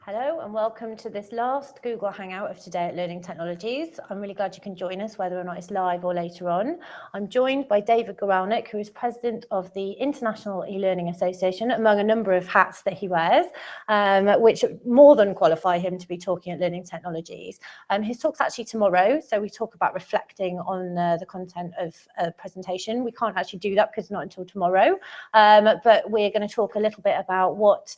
Hello and welcome to this last Google Hangout of today at Learning Technologies. I'm really glad you can join us, whether or not it's live or later on. I'm joined by David Guralnick, who is president of the International E-Learning Association, among a number of hats that he wears, which more than qualify him to be talking at Learning Technologies. His talk's actually tomorrow, so we talk about reflecting on the content of a presentation. We can't actually do that because it's not until tomorrow, but we're going to talk a little bit about what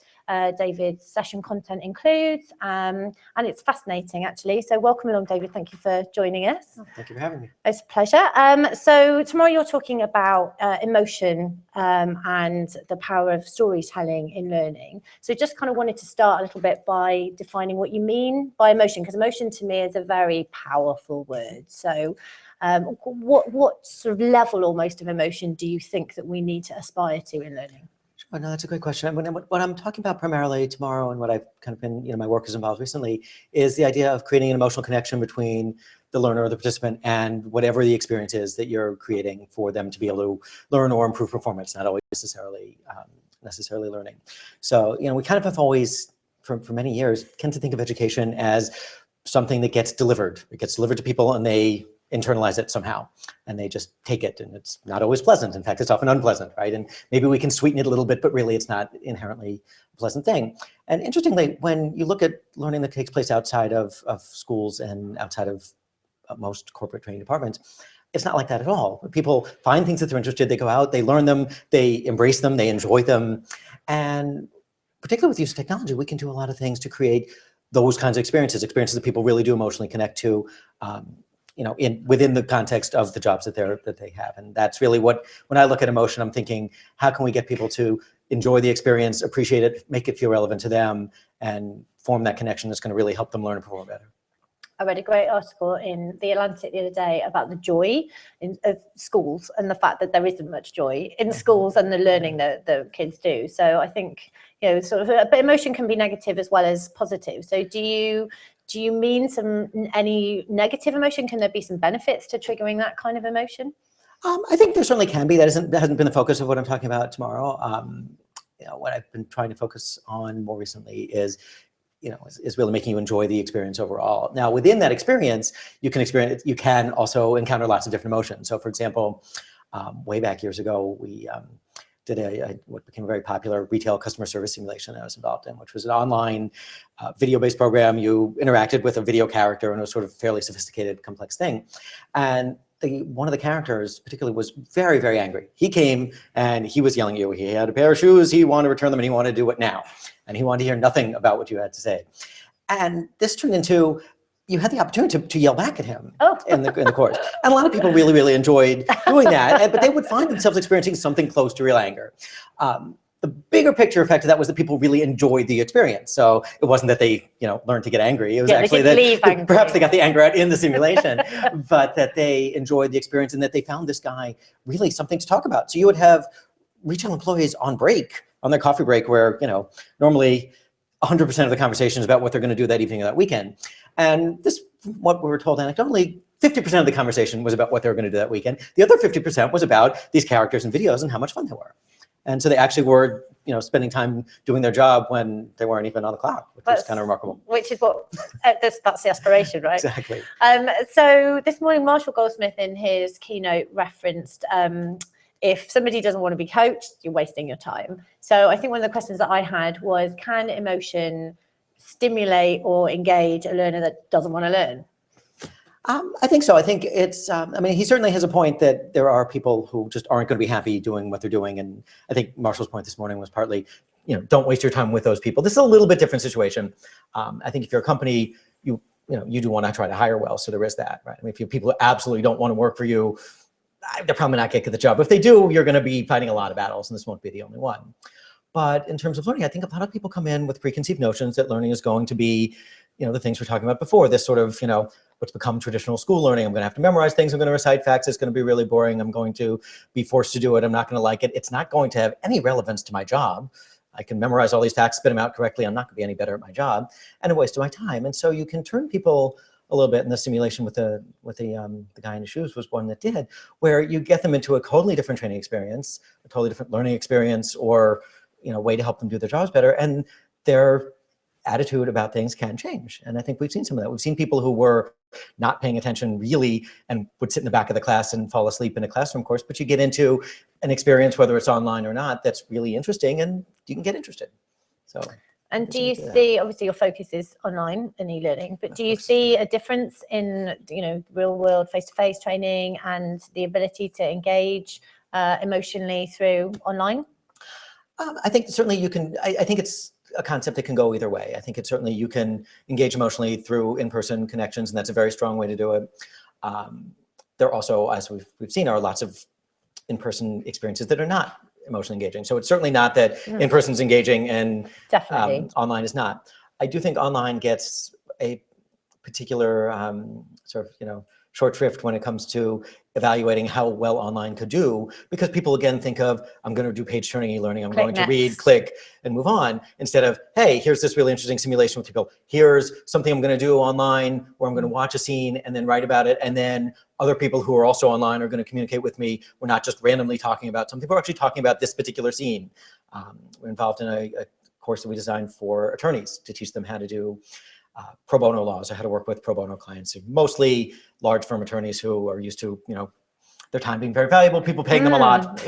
David's session content includes, and it's fascinating actually. So welcome along, David. Thank you for joining us. Oh, thank you for having me. It's a pleasure. So tomorrow you're talking about emotion and the power of storytelling in learning. So just kind of wanted to start a little bit by defining what you mean by emotion, because emotion to me is a very powerful word. So what sort of level almost of emotion do you think that we need to aspire to in learning? Oh, no, that's a great question. What I'm talking about primarily tomorrow, and what I've kind of been, my work is involved recently, is the idea of creating an emotional connection between the learner or the participant and whatever the experience is that you're creating for them to be able to learn or improve performance, not always necessarily learning. So, we kind of have always, for many years, tend to think of education as something that gets delivered. It gets delivered to people and they internalize it somehow, and they just take it, and it's not always pleasant. In fact, it's often unpleasant, right? And maybe we can sweeten it a little bit, but really it's not inherently a pleasant thing. And interestingly, when you look at learning that takes place outside of schools and outside of most corporate training departments, it's not like that at all. People find things that they're interested, they go out, they learn them, they embrace them, they enjoy them. And particularly with use of technology, we can do a lot of things to create those kinds of experiences that people really do emotionally connect to, within the context of the jobs that they have. And that's really when I look at emotion, I'm thinking, how can we get people to enjoy the experience, appreciate it, make it feel relevant to them, and form that connection that's going to really help them learn and perform better. I read a great article in The Atlantic the other day about the joy of schools and the fact that there isn't much joy in schools and the learning that the kids do. So I think, but emotion can be negative as well as positive. So do you mean any negative emotion? Can there be some benefits to triggering that kind of emotion? I think there certainly can be. That hasn't been the focus of what I'm talking about tomorrow. What I've been trying to focus on more recently is really making you enjoy the experience overall. Now, within that experience, you can also encounter lots of different emotions. So, for example, way back years ago, we did what became a very popular retail customer service simulation I was involved in, which was an online video-based program. You interacted with a video character, and it was sort of a fairly sophisticated, complex thing. And one of the characters particularly was very, very angry. He came and he was yelling at you. He had a pair of shoes, he wanted to return them, and he wanted to do it now. And he wanted to hear nothing about what you had to say. And this turned into, you had the opportunity to yell back at him in the course. And a lot of people really, really enjoyed doing that, but they would find themselves experiencing something close to real anger. The bigger picture effect of that was that people really enjoyed the experience. So it wasn't that they, learned to get angry. It was actually that perhaps they got the anger out in the simulation, but that they enjoyed the experience and that they found this guy really something to talk about. So you would have retail employees on break, on their coffee break, where, normally 100% of the conversation is about what they're going to do that evening or that weekend. And this, what we were told anecdotally, 50% of the conversation was about what they were going to do that weekend. The other 50% was about these characters and videos and how much fun they were. And so they actually were, spending time doing their job when they weren't even on the clock, which was kind of remarkable. Which is what, that's the aspiration, right? Exactly. So this morning, Marshall Goldsmith in his keynote referenced, if somebody doesn't want to be coached, you're wasting your time. So I think one of the questions that I had was, can emotion stimulate or engage a learner that doesn't want to learn? I think so. I think it's, he certainly has a point that there are people who just aren't going to be happy doing what they're doing. And I think Marshall's point this morning was partly, don't waste your time with those people. This is a little bit different situation. I think if you're a company, you do want to try to hire well. So there is that, right? If you have people who absolutely don't want to work for you, they're probably not going to get the job. If they do, you're going to be fighting a lot of battles, and this won't be the only one. But in terms of learning, I think a lot of people come in with preconceived notions that learning is going to be, the things we're talking about before, this sort of, what's become traditional school learning. I'm going to have to memorize things. I'm going to recite facts. It's going to be really boring. I'm going to be forced to do it. I'm not going to like it. It's not going to have any relevance to my job. I can memorize all these facts, spit them out correctly. I'm not going to be any better at my job, and a waste of my time. And so you can turn people a little bit, in the simulation with the guy in the shoes was one that did, where you get them into a totally different training experience, a totally different learning experience, or way to help them do their jobs better, and they're attitude about things can change. And I think we've seen some of that. We've seen people who were not paying attention really and would sit in the back of the class and fall asleep in a classroom course, but you get into an experience, whether it's online or not, that's really interesting and you can get interested. So. And do you see, obviously your focus is online and e-learning, but do you see a difference in, real world face-to-face training and the ability to engage emotionally through online? I think certainly you can, I think it's a concept that can go either way. I think it's certainly you can engage emotionally through in-person connections, and that's a very strong way to do it. There also, as we've seen, are lots of in-person experiences that are not emotionally engaging. So it's certainly not that in-person is engaging and online is not. I do think online gets a particular sort of, short shrift when it comes to evaluating how well online could do, because people again think of, I'm going to do page turning e-learning, I'm going to read, click, and move on, instead of, hey, here's this really interesting simulation with people. Here's something I'm going to do online, where I'm going to watch a scene and then write about it, and then other people who are also online are going to communicate with me. We're not just randomly talking about something, we're actually talking about this particular scene. We're involved in a course that we designed for attorneys to teach them how to do pro bono laws, or how to work with pro bono clients, mostly large firm attorneys who are used to, their time being very valuable, people paying them a lot,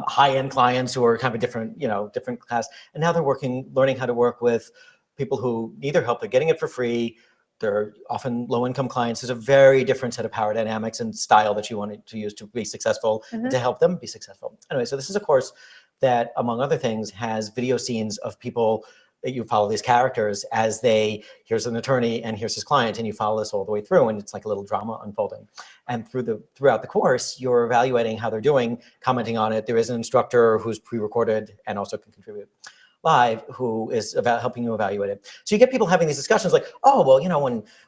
high-end clients who are kind of a different, different class. And now they're learning how to work with people who need their help. They're getting it for free. They're often low-income clients. There's a very different set of power dynamics and style that you want to use to be successful, and to help them be successful. Anyway, so this is a course that, among other things, has video scenes of people that you follow these characters as here's an attorney and here's his client, and you follow this all the way through, and it's like a little drama unfolding. And throughout the course, you're evaluating how they're doing, commenting on it. There is an instructor who's pre-recorded and also can contribute live, who is helping you evaluate it. So you get people having these discussions like, oh, well,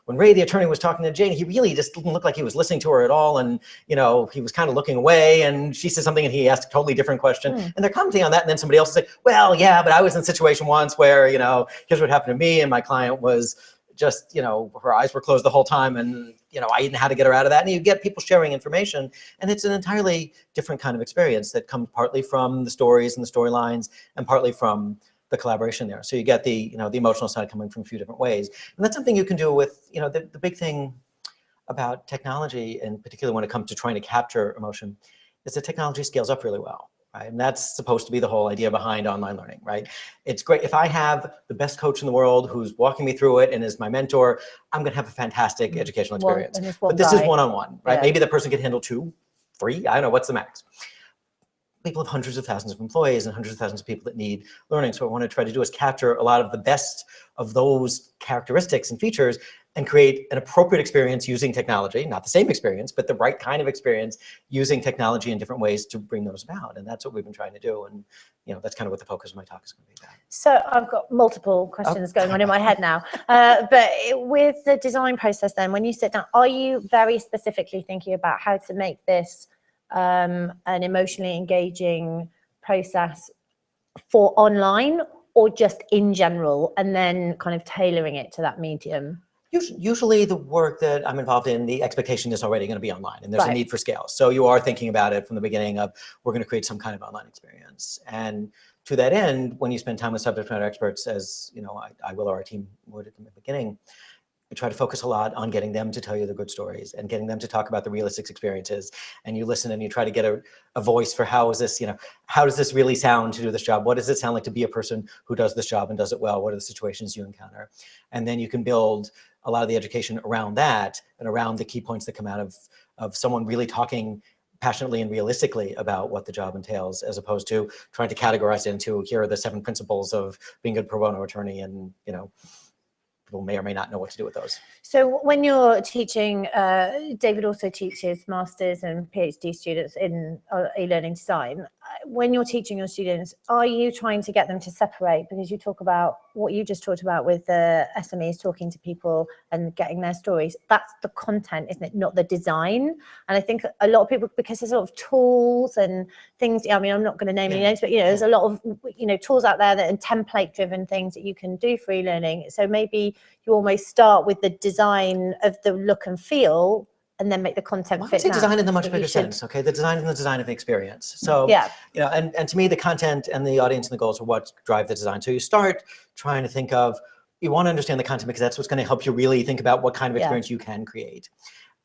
when Ray, the attorney, was talking to Jane, he really just didn't look like he was listening to her at all. And, he was kind of looking away, and she said something and he asked a totally different question. And they're commenting on that. And then somebody else is like, well, yeah, but I was in a situation once where, here's what happened to me. And my client was just, her eyes were closed the whole time, and, I didn't know how to get her out of that. And you get people sharing information, and it's an entirely different kind of experience that comes partly from the stories and the storylines, and partly from the collaboration there. So you get the, the emotional side coming from a few different ways. And that's something you can do with, the big thing about technology, in particular when it comes to trying to capture emotion, is that technology scales up really well. Right? And that's supposed to be the whole idea behind online learning, right? It's great. If I have the best coach in the world who's walking me through it and is my mentor, I'm going to have a fantastic educational experience. But this is one-on-one, right? Maybe the person can handle 2, 3, I don't know, what's the max? People have hundreds of thousands of employees and hundreds of thousands of people that need learning. So what I want to try to do is capture a lot of the best of those characteristics and features and create an appropriate experience using technology, not the same experience, but the right kind of experience using technology in different ways to bring those about. And that's what we've been trying to do. And that's kind of what the focus of my talk is going to be about. So I've got multiple questions going on in my head now. But with the design process then, when you sit down, are you very specifically thinking about how to make this an emotionally engaging process for online, or just in general, and then kind of tailoring it to that medium? Usually the work that I'm involved in, the expectation is already going to be online, and there's a need for scale. So you are thinking about it from the beginning of, we're going to create some kind of online experience. And to that end, when you spend time with subject matter experts, as I will, or our team would at the beginning, we try to focus a lot on getting them to tell you the good stories and getting them to talk about the realistic experiences. And you listen and you try to get a voice for how is this, how does this really sound to do this job? What does it sound like to be a person who does this job and does it well? What are the situations you encounter? And then you can build a lot of the education around that and around the key points that come out of someone really talking passionately and realistically about what the job entails, as opposed to trying to categorize it into, here are the 7 principles of being a good pro bono attorney, and people may or may not know what to do with those. So when you're teaching, David also teaches masters and PhD students in e-learning design. When you're teaching your students, are you trying to get them to separate? Because you talk about what you just talked about with the SMEs talking to people and getting their stories. That's the content, isn't it? Not the design. And I think a lot of people, because there's a lot of tools and things, I mean, I'm not going to name any names, but there's a lot of tools out there that and template driven things that you can do for e-learning. So maybe you almost start with the design of the look and feel, and then make the content fit. I say design in the much bigger sense, okay? The design and the design of the experience. So, and to me, the content and the audience and the goals are what drive the design. So you start trying to think of, you want to understand the content because that's what's going to help you really think about what kind of Yeah. experience you can create.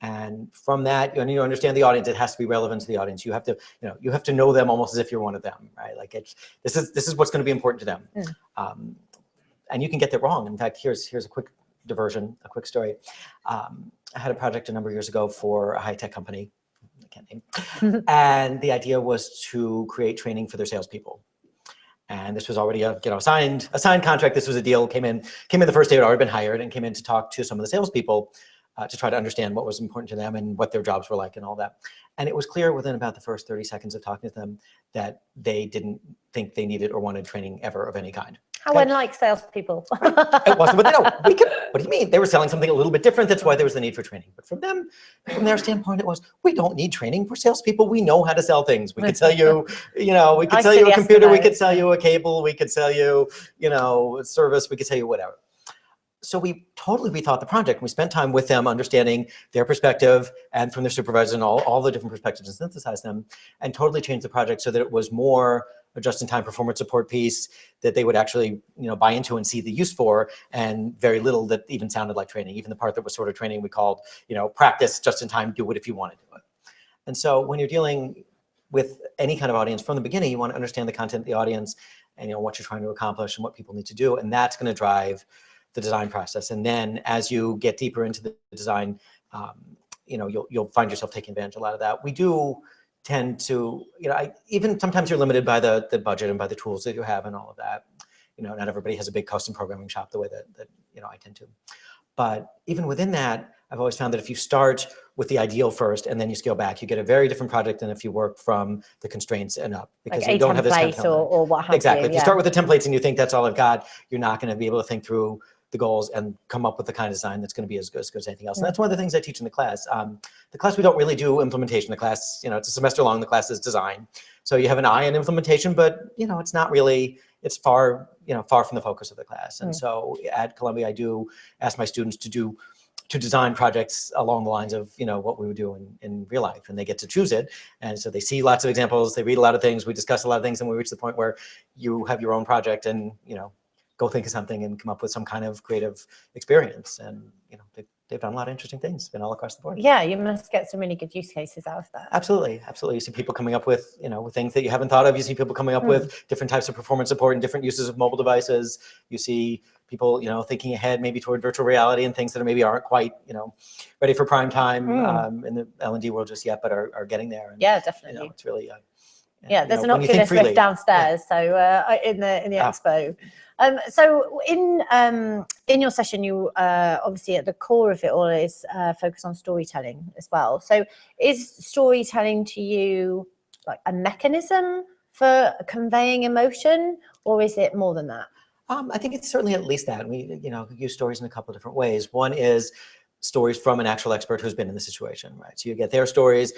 And from that, you need to understand the audience. It has to be relevant to the audience. You have to, you have to know them almost as if you're one of them, right? Like this is what's going to be important to them. And you can get that wrong. In fact, here's a quick diversion, a quick story. I had a project a number of years ago for a high-tech company, I can't name, and the idea was to create training for their salespeople. And this was already a signed contract. This was a deal, came in the first day, had already been hired, and came in to talk to some of the salespeople to try to understand what was important to them and what their jobs were like and all that. And it was clear within about the first 30 seconds of talking to them that they didn't think they needed or wanted training ever of any kind. How unlike salespeople. It wasn't, but what do you mean? They were selling something a little bit different. That's why there was the need for training. But from their standpoint, it was, we don't need training. We're salespeople. We know how to sell things. We could sell you, we could sell you a computer. We could sell you a cable. We could sell you, a service. We could sell you whatever. So we totally rethought the project. We spent time with them understanding their perspective and from their supervisors and all the different perspectives and synthesize them and totally changed the project so that it was more a just-in-time performance support piece that they would actually, buy into and see the use for, and very little that even sounded like training. Even the part that was sort of training we called, practice, just-in-time, do it if you want to do it. And so when you're dealing with any kind of audience from the beginning, you want to understand the content of the audience and what you're trying to accomplish and what people need to do, and that's going to drive the design process. And then as you get deeper into the design, you'll find yourself taking advantage of a lot of that. We do tend to, even sometimes you're limited by the budget and by the tools that you have and all of that. Not everybody has a big custom programming shop the way that I tend to. But even within that, I've always found that if you start with the ideal first and then you scale back, you get a very different project than if you work from the constraints and up, because like you don't have this kind of or what have exactly. you, If you start with the templates and you think that's all I've got, you're not going to be able to think through the goals and come up with the kind of design that's going to be as good as anything else. And that's one of the things I teach in the class. The class, we don't really do implementation. The class, it's a semester long. The class is design. So you have an eye on implementation, but it's not really, it's far from the focus of the class. And so at Columbia, I do ask my students to design projects along the lines of, what we would do in real life, and they get to choose it. And so they see lots of examples, they read a lot of things, we discuss a lot of things, and we reach the point where you have your own project and, go think of something and come up with some kind of creative experience. And, they've done a lot of interesting things, been all across the board. Yeah, you must get some really good use cases out of that. Absolutely, absolutely. You see people coming up with, with things that you haven't thought of. You see people coming up with different types of performance support and different uses of mobile devices. You see people, thinking ahead maybe toward virtual reality and things that maybe aren't quite, ready for prime time in the L&D world just yet, but are getting there. And, yeah, definitely. It's really, there's an Oculus Rift downstairs, so in the expo. So in your session, you obviously at the core of it all is focus on storytelling as well. So is storytelling to you like a mechanism for conveying emotion, or is it more than that? I think it's certainly at least that. We use stories in a couple of different ways. One is stories from an actual expert who's been in the situation, right? So you get their stories.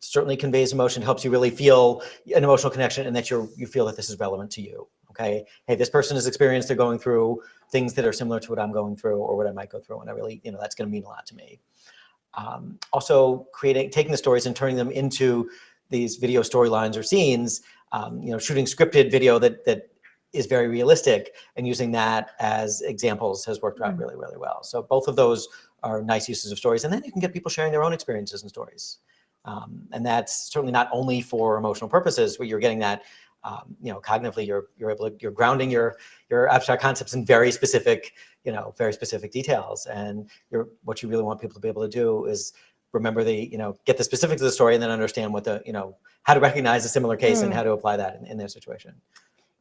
Certainly conveys emotion, helps you really feel an emotional connection, and that you feel that this is relevant to you. Okay, hey, this person has experienced, they're going through things that are similar to what I'm going through or what I might go through, and I really, that's going to mean a lot to me. Also, taking the stories and turning them into these video storylines or scenes. Shooting scripted video that is very realistic and using that as examples has worked out really, really well. So both of those are nice uses of stories, and then you can get people sharing their own experiences and stories. And that's certainly not only for emotional purposes, where you're getting that, cognitively, you're grounding your abstract concepts in very specific details. And what you really want people to be able to do is remember get the specifics of the story and then understand what how to recognize a similar case and how to apply that in their situation.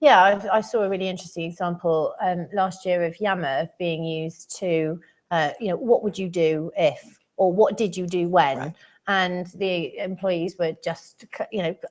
Yeah, I saw a really interesting example last year of Yammer being used to, what would you do if, or what did you do when? Right. And the employees were just,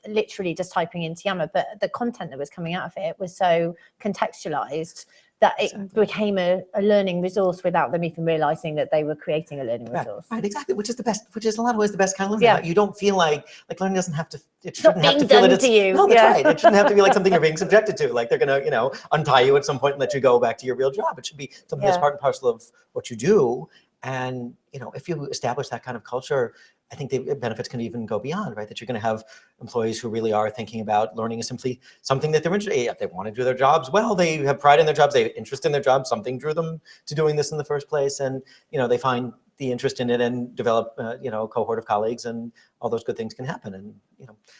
literally just typing into Yammer, but the content that was coming out of it was so contextualized that it became a learning resource without them even realizing that they were creating a learning resource. Right, exactly, which is the best, which is in a lot of ways the best kind of learning. You don't feel like learning doesn't have to, it shouldn't have to feel that it's, no, that's right. It shouldn't have to be like something you're being subjected to, like they're gonna, untie you at some point and let you go back to your real job. It should be something that's part and parcel of what you do. And, if you establish that kind of culture, I think the benefits can even go beyond, right? That you're going to have employees who really are thinking about learning is simply something that they're interested in. They want to do their jobs well, they have pride in their jobs, they have interest in their jobs, something drew them to doing this in the first place, and they find the interest in it and develop a cohort of colleagues, and all those good things can happen. And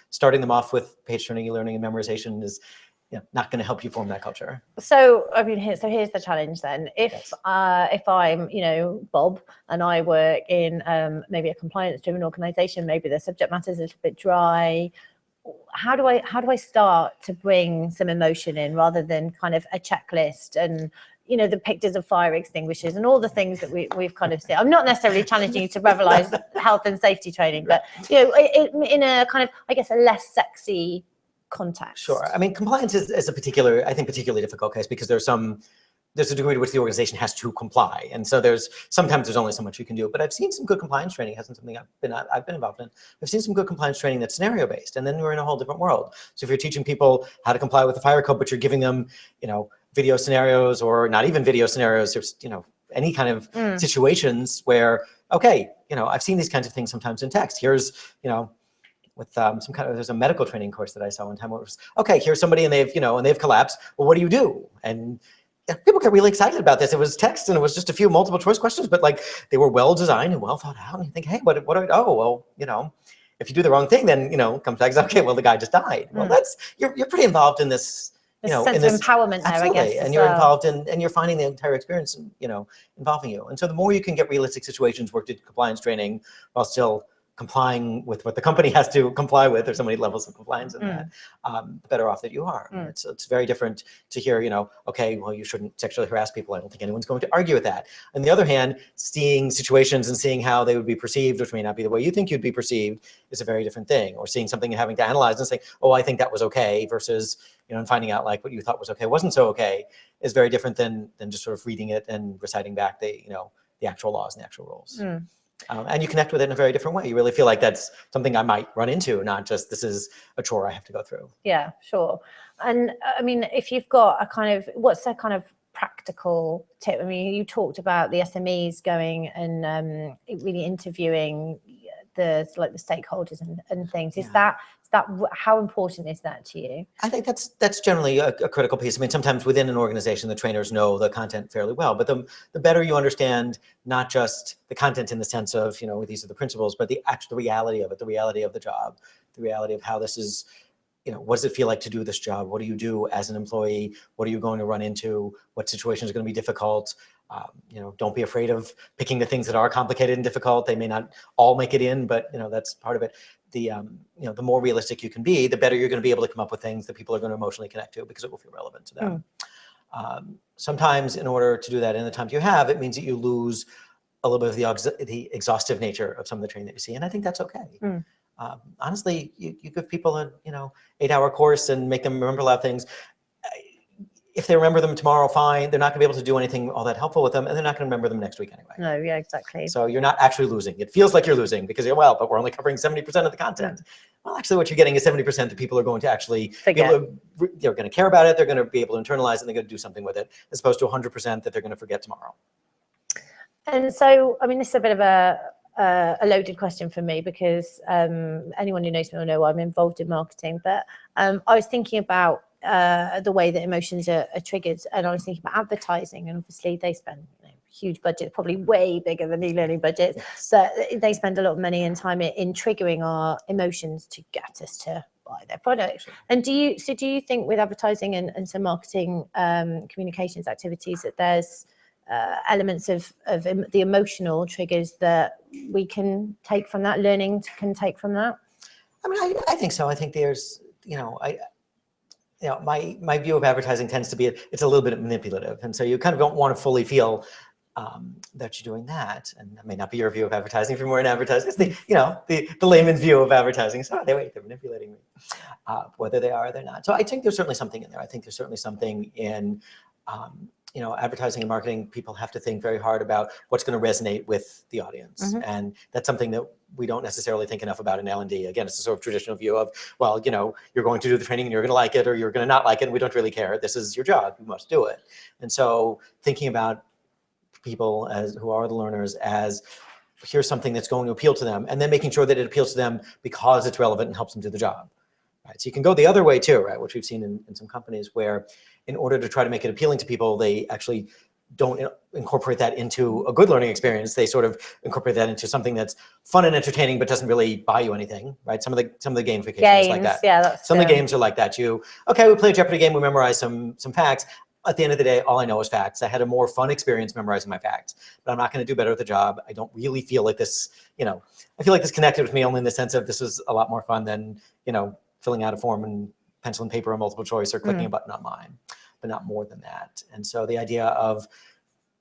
starting them off with page turning, e-learning, and memorization is not going to help you form that culture. So, I mean, here's the challenge then. If I'm, Bob, and I work in maybe a compliance-driven organization, maybe the subject matter is a little bit dry. How do I start to bring some emotion in rather than kind of a checklist and the pictures of fire extinguishers and all the things that we've kind of seen? I'm not necessarily challenging you to revelize health and safety training, but in a kind of, I guess, a less sexy context. Sure. I mean, compliance is a particularly difficult case because there's a degree to which the organization has to comply, and so sometimes there's only so much you can do. But I've seen some good compliance training. It hasn't something I've been involved in. I've seen some good compliance training that's scenario based, and then we're in a whole different world. So if you're teaching people how to comply with the fire code, but you're giving them video scenarios, or not even video scenarios, there's any kind of situations where I've seen these kinds of things sometimes in text. Here's with there's a medical training course that I saw one time where it was, here's somebody and they've collapsed. Well, what do you do? And people get really excited about this. It was text and it was just a few multiple choice questions, but they were well designed and well thought out. And you think, hey, what do I, if you do the wrong thing, then, comes back, okay, well, the guy just died. Well, you're pretty involved in this, sense of empowerment there, I guess. And you're involved and you're finding the entire experience, involving you. And so the more you can get realistic situations worked into compliance training while still complying with what the company has to comply with, there's so many levels of compliance in that, the better off that you are. It's very different to hear, well, you shouldn't sexually harass people. I don't think anyone's going to argue with that. On the other hand, seeing situations and seeing how they would be perceived, which may not be the way you think you'd be perceived, is a very different thing. Or seeing something and having to analyze and say, oh, I think that was okay, versus, and finding out what you thought was okay wasn't so okay, is very different than just sort of reading it and reciting back the actual laws and the actual rules. And you connect with it in a very different way. You really feel like that's something I might run into, not just this is a chore I have to go through. Yeah, sure. And I mean, if you've got what's a kind of practical tip? I mean, you talked about the SMEs going and really interviewing the stakeholders and things. Is that how important is that to you? I think that's generally a critical piece. I mean, sometimes within an organization, the trainers know the content fairly well, but the better you understand not just the content in the sense of, these are the principles, but the reality of it, the reality of the job, the reality of how this is, what does it feel like to do this job? What do you do as an employee? What are you going to run into? What situations are going to be difficult? Don't be afraid of picking the things that are complicated and difficult. They may not all make it in, but that's part of it. The more realistic you can be, the better you're going to be able to come up with things that people are going to emotionally connect to, because it will feel relevant to them. Sometimes in order to do that in the time you have, it means that you lose a little bit of the exhaustive nature of some of the training that you see. And I think that's okay. Honestly, you give people a 8-hour course and make them remember a lot of things. If they remember them tomorrow, fine. They're not going to be able to do anything all that helpful with them, and they're not going to remember them next week anyway. No, yeah, exactly. So you're not actually losing. It feels like you're losing because but we're only covering 70% of the content. Well, actually, what you're getting is 70% that people are going to actually they're going to care about it. They're going to be able to internalize, and they're going to do something with it, as opposed to 100% that they're going to forget tomorrow. And so, I mean, this is a bit of a loaded question for me, because anyone who knows me will know I'm involved in marketing. But I was thinking about the way that emotions are triggered, and I was thinking about advertising, and obviously they spend huge budget, probably way bigger than e-learning budgets. Yes. So they spend a lot of money and time in triggering our emotions to get us to buy their product. Sure. And do you think with advertising and some marketing communications activities that there's elements of the emotional triggers that we can take from that, can take from that? I mean, I think so. I think there's, my view of advertising tends to be it's a little bit manipulative, and so you kind of don't want to fully feel that you're doing that. And that may not be your view of advertising if you're more in advertising. It's the layman's view of advertising. So they're manipulating me, whether they are or they're not. So I think there's certainly something in there. I think there's certainly something in advertising and marketing. People have to think very hard about what's going to resonate with the audience. And that's something that we don't necessarily think enough about in L&D. Again, it's a sort of traditional view of, well, you're going to do the training and you're going to like it, or you're going to not like it, and we don't really care. This is your job. You must do it. And so thinking about people who are the learners as here's something that's going to appeal to them, and then making sure that it appeals to them because it's relevant and helps them do the job. Right? So you can go the other way too, right? Which we've seen in some companies where in order to try to make it appealing to people, they actually don't incorporate that into a good learning experience. They sort of incorporate that into something that's fun and entertaining, but doesn't really buy you anything, right? Some of the gamification Games, is like that. yeah, that's some of the games are like that. We play a Jeopardy game, we memorize some facts. At the end of the day, all I know is facts. I had a more fun experience memorizing my facts, but I'm not going to do better at the job. I don't really feel like this, I feel like this connected with me only in the sense of this was a lot more fun than, filling out a form and pencil and paper and multiple choice or clicking a button on mine, but not more than that. And so the idea of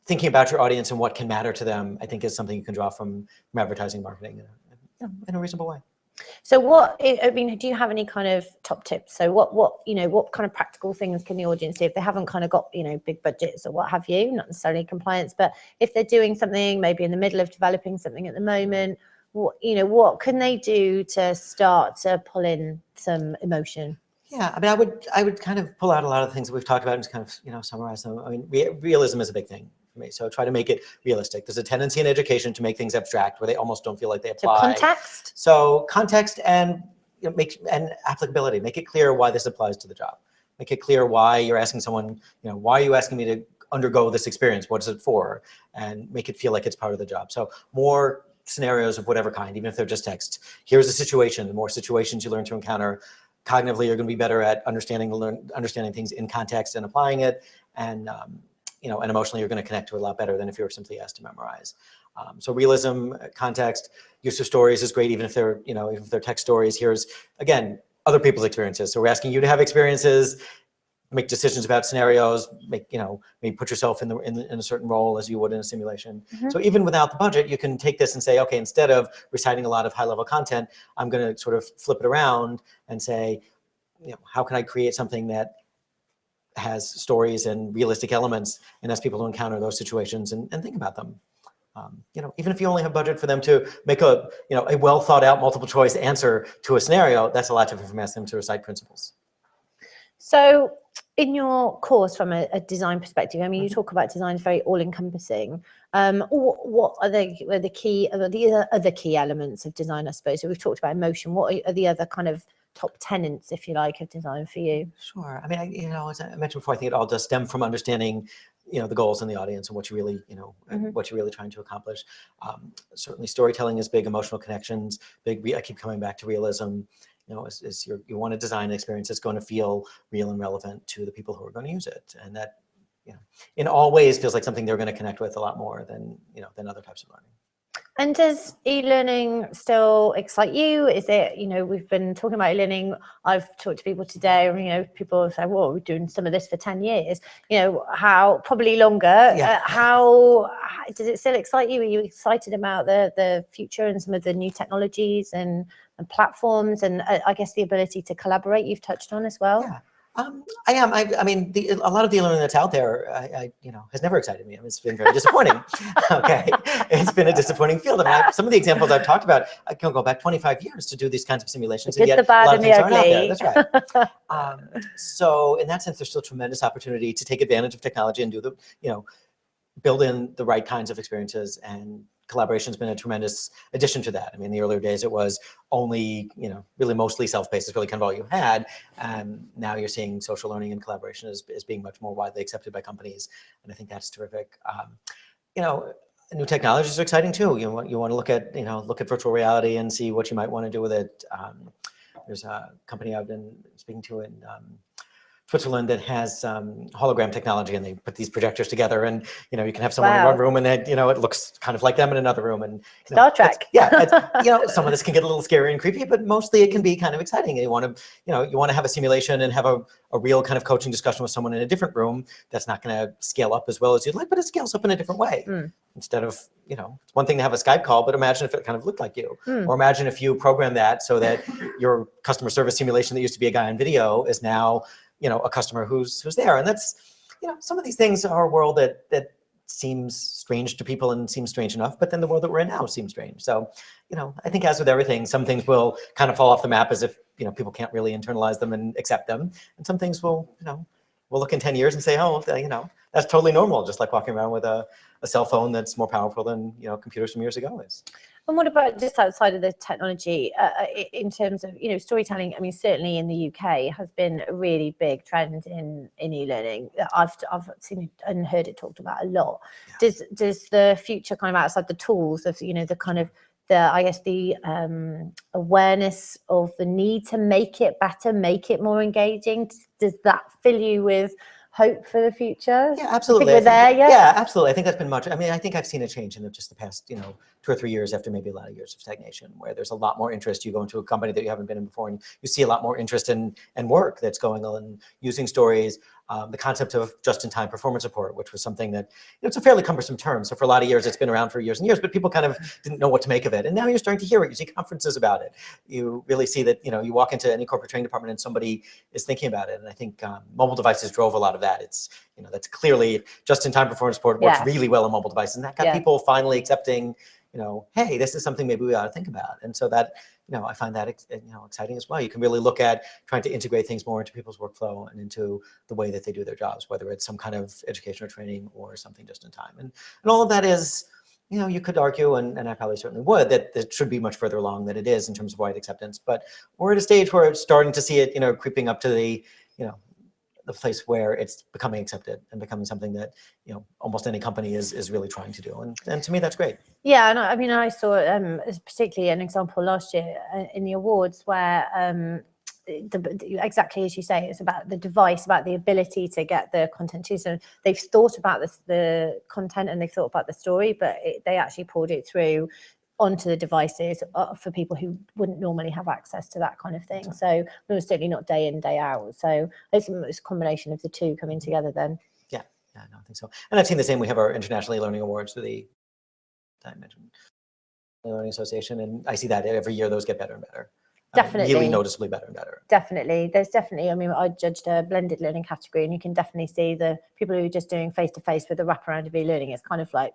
thinking about your audience and what can matter to them, I think is something you can draw from advertising marketing in a reasonable way. So do you have any kind of top tips? So what kind of practical things can the audience do if they haven't kind of got, big budgets or what have you, not necessarily compliance, but if they're doing something, maybe in the middle of developing something at the moment, what can they do to start to pull in some emotion? Yeah, I mean, I would kind of pull out a lot of the things that we've talked about and just kind of, summarize them. I mean, realism is a big thing for me. So try to make it realistic. There's a tendency in education to make things abstract where they almost don't feel like they apply. So context? So context and and applicability. Make it clear why this applies to the job. Make it clear why you're asking someone, why are you asking me to undergo this experience? What is it for? And make it feel like it's part of the job. So more scenarios of whatever kind, even if they're just text. Here's a situation. The more situations you learn to encounter, cognitively, you're going to be better at understanding things in context and applying it, and and emotionally, you're going to connect to it a lot better than if you were simply asked to memorize. So realism, context, use of stories is great, even if they're even if they're text stories. Here's again other people's experiences. So we're asking you to have experiences, make decisions about scenarios, maybe put yourself in a certain role as you would in a simulation. Mm-hmm. So even without the budget, you can take this and say, okay, instead of reciting a lot of high-level content, I'm going to sort of flip it around and say, how can I create something that has stories and realistic elements and ask people to encounter those situations and think about them. Even if you only have budget for them to make a well thought out multiple choice answer to a scenario, that's a lot different from asking them to recite principles. So in your course, from a design perspective, I mean, you talk about design is very all-encompassing. What are the other key elements of design, I suppose? So we've talked about emotion. What are the other kind of top tenets, if you like, of design for you? Sure. I mean, as I mentioned before, I think it all does stem from understanding, the goals in the audience and what you really, what you're really trying to accomplish. Certainly, storytelling is big. Emotional connections, big. I keep coming back to realism. You want to design an experience that's going to feel real and relevant to the people who are going to use it, and that, in all ways, feels like something they're going to connect with a lot more than other types of learning. And does e-learning still excite you? Is it, we've been talking about e-learning. I've talked to people today, and, people say, well, we're doing some of this for 10 years, how probably longer. Yeah. How does it still excite you? Are you excited about the future and some of the new technologies and platforms and I guess the ability to collaborate you've touched on as well? Yeah. I am. I mean, a lot of the e-learning that's out there, has never excited me. I mean, it's been very disappointing. Okay, it's been a disappointing field. I mean, some of the examples I've talked about, I can go back 25 years to do these kinds of simulations, and yet the bad, a lot of things aren't out there. That's right. So in that sense, there's still tremendous opportunity to take advantage of technology and do build in the right kinds of experiences, and collaboration has been a tremendous addition to that. I mean, in the earlier days, it was only, really mostly self-paced is really kind of all you had. And now you're seeing social learning and collaboration as being much more widely accepted by companies. And I think that's terrific. New technologies are exciting too. You want to look at virtual reality and see what you might want to do with it. There's a company I've been speaking to in Switzerland that has hologram technology, and they put these projectors together, and you can have someone in one room, and then it looks kind of like them in another room. And Star Trek. Some of this can get a little scary and creepy, but mostly it can be kind of exciting. And you want to have a simulation and have a real kind of coaching discussion with someone in a different room. That's not going to scale up as well as you'd like, but it scales up in a different way. Instead of it's one thing to have a Skype call, but imagine if it kind of looked like you, or imagine if you program that so that your customer service simulation that used to be a guy on video is now a customer who's there. And that's, some of these things are a world that seems strange to people and seems strange enough, but then the world that we're in now seems strange. So, I think as with everything, some things will kind of fall off the map as if, people can't really internalize them and accept them. And some things will, we'll look in 10 years and say, oh, that's totally normal. Just like walking around with a a cell phone that's more powerful than, you know, computers from years ago is. And what about just outside of the technology, in terms of, you know, storytelling? I mean, certainly in the UK has been a really big trend in e-learning. I've seen and heard it talked about a lot. Yeah. Does the future kind of outside the tools of, you know, the kind of I guess the awareness of the need to make it better, make it more engaging, does that fill you with hope for the future? Yeah, absolutely. We're there yet? Yeah, absolutely. I think that's been much. I mean, I think I've seen a change in just the past, you know, 2 or 3 years after maybe a lot of years of stagnation, where there's a lot more interest. You go into a company that you haven't been in before, and you see a lot more interest in work that's going on using stories. The concept of just-in-time performance report, which was something that, you know, it's a fairly cumbersome term. So for a lot of years, it's been around for years and years, but people kind of didn't know what to make of it. And now you're starting to hear it. You see conferences about it. You really see that, you know, you walk into any corporate training department and somebody is thinking about it. And I think mobile devices drove a lot of that. It's, you know, that's clearly just-in-time performance report works really well on mobile devices. And that got people finally accepting, you know, hey, this is something maybe we ought to think about. And so that, you know, I find that, you know, exciting as well. You can really look at trying to integrate things more into people's workflow and into the way that they do their jobs, whether it's some kind of education or training or something just in time. And all of that is, you know, you could argue, and I probably certainly would, that it should be much further along than it is in terms of wide acceptance. But we're at a stage where it's starting to see it, you know, creeping up to the, you know, the place where it's becoming accepted and becoming something that, you know, almost any company is really trying to do. And to me, that's great. Yeah, and I mean, I saw particularly an example last year in the awards where exactly as you say, it's about the device, about the ability to get the content to. So they've thought about the content and they've thought about the story, but they actually pulled it through onto the devices for people who wouldn't normally have access to that kind of thing. So it was certainly not day in, day out. So it's a combination of the two coming together then. Yeah, I think so. And I've seen the same. We have our International E-Learning Awards for the Learning Association, and I see that every year those get better and better. Definitely. Really noticeably better and better. Definitely. There's definitely, I mean, I judged a blended learning category, and you can definitely see the people who are just doing face-to-face with the wraparound of e-learning. It's kind of like,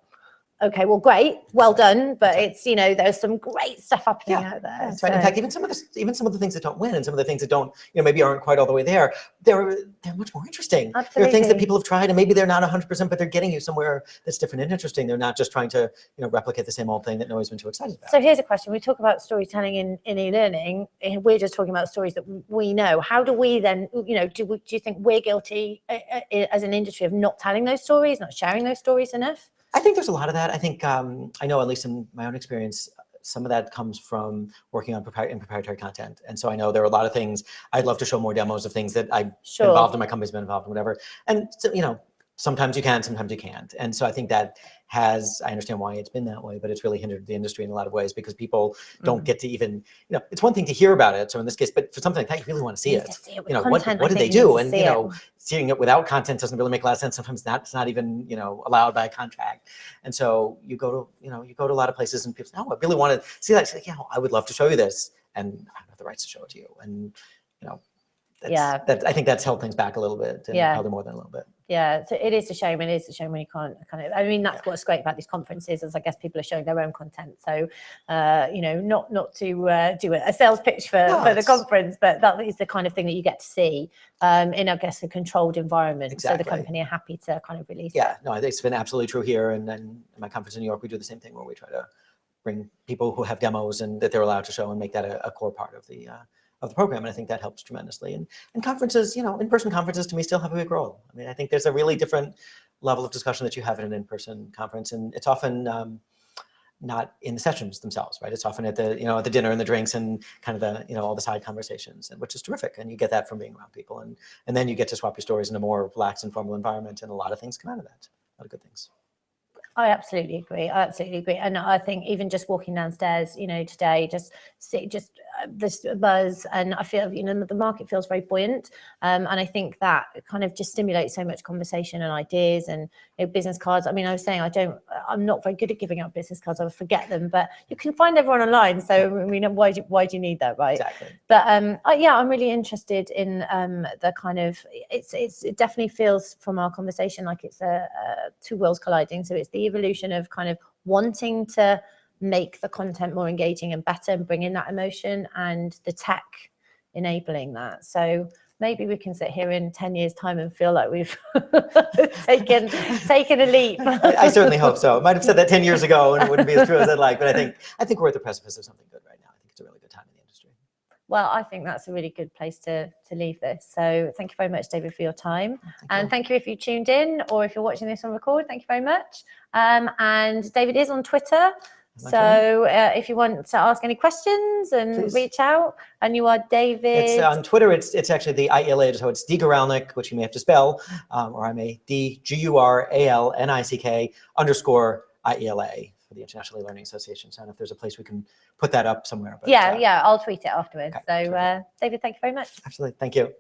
okay, well, great, well done, but it's, you know, there's some great stuff happening out there. That's right. In fact, even some of the things that don't win, and some of the things that don't, you know, maybe aren't quite all the way there, they're much more interesting. Absolutely. There are things that people have tried, and maybe they're not 100%, but they're getting you somewhere that's different and interesting. They're not just trying to, you know, replicate the same old thing that nobody's been too excited about. So here's a question: we talk about storytelling in e-learning. We're just talking about stories that we know. How do we then, you know, do you think we're guilty as an industry of not telling those stories, not sharing those stories enough? I think there's a lot of that. I think, I know, at least in my own experience, some of that comes from working on proprietary content. And so I know there are a lot of things, I'd love to show more demos of things that I've been involved in, my company's been involved in, whatever. And so, you know, sometimes you can, sometimes you can't. And so I think that I understand why it's been that way, but it's really hindered the industry in a lot of ways because people don't get to even, you know, it's one thing to hear about it. So in this case, but for something like that, you really want to see it. You know, what did they do? And, you know, seeing it without content doesn't really make a lot of sense. Sometimes it's not even, you know, allowed by a contract. And so you go to a lot of places and people say, oh, I really want to see that. Say, yeah, I would love to show you this. And I don't have the rights to show it to you. And, you know, I think that's held things back a little bit, and probably more than a little bit. Yeah, so it is a shame. It is a shame when you can't kind of, I mean, that's what's great about these conferences is I guess people are showing their own content. So, you know, not to do a sales pitch for the conference, but that is the kind of thing that you get to see in, I guess, a controlled environment. Exactly. So the company are happy to kind of release it. No, I think it's been absolutely true here. And then my conference in New York, we do the same thing where we try to bring people who have demos and that they're allowed to show and make that a core part of the program. And I think that helps tremendously. And conferences, you know, in-person conferences to me still have a big role. I mean, I think there's a really different level of discussion that you have at an in-person conference. And it's often not in the sessions themselves, right? It's often at the, you know, at the dinner and the drinks and kind of the, you know, all the side conversations, and which is terrific. And you get that from being around people. And then you get to swap your stories in a more relaxed, informal environment. And a lot of things come out of that. A lot of good things. I absolutely agree. And I think even just walking downstairs, you know, today, just this buzz, and I feel, you know, the market feels very buoyant. And I think that kind of just stimulates so much conversation and ideas and, you know, business cards. I mean, I was saying I'm not very good at giving out business cards. I would forget them, but you can find everyone online. So, I mean, why do you need that, right? Exactly. But I'm really interested in the kind of, it definitely feels from our conversation like it's two worlds colliding. So it's the evolution of kind of wanting to make the content more engaging and better and bring in that emotion, and the tech enabling that. So maybe we can sit here in 10 years' time and feel like we've taken a leap. I certainly hope so. I might have said that 10 years ago and it wouldn't be as true as I'd like, but I think we're at the precipice of something good right now. I think it's a really good time in the industry. Well, I think that's a really good place to leave this. So thank you very much, David, for your time. Thank you if you tuned in or if you're watching this on record. Thank you very much. And David is on Twitter. So if you want to ask any questions and Please reach out, and you are David. It's on Twitter. It's actually the IELA, so it's D Guralnick, which you may have to spell, or I'm a DGURALNICK_IELA for the International E-Learning Association. So I don't know if there's a place we can put that up somewhere. But, yeah, I'll tweet it afterwards. Okay, so David, thank you very much. Absolutely. Thank you.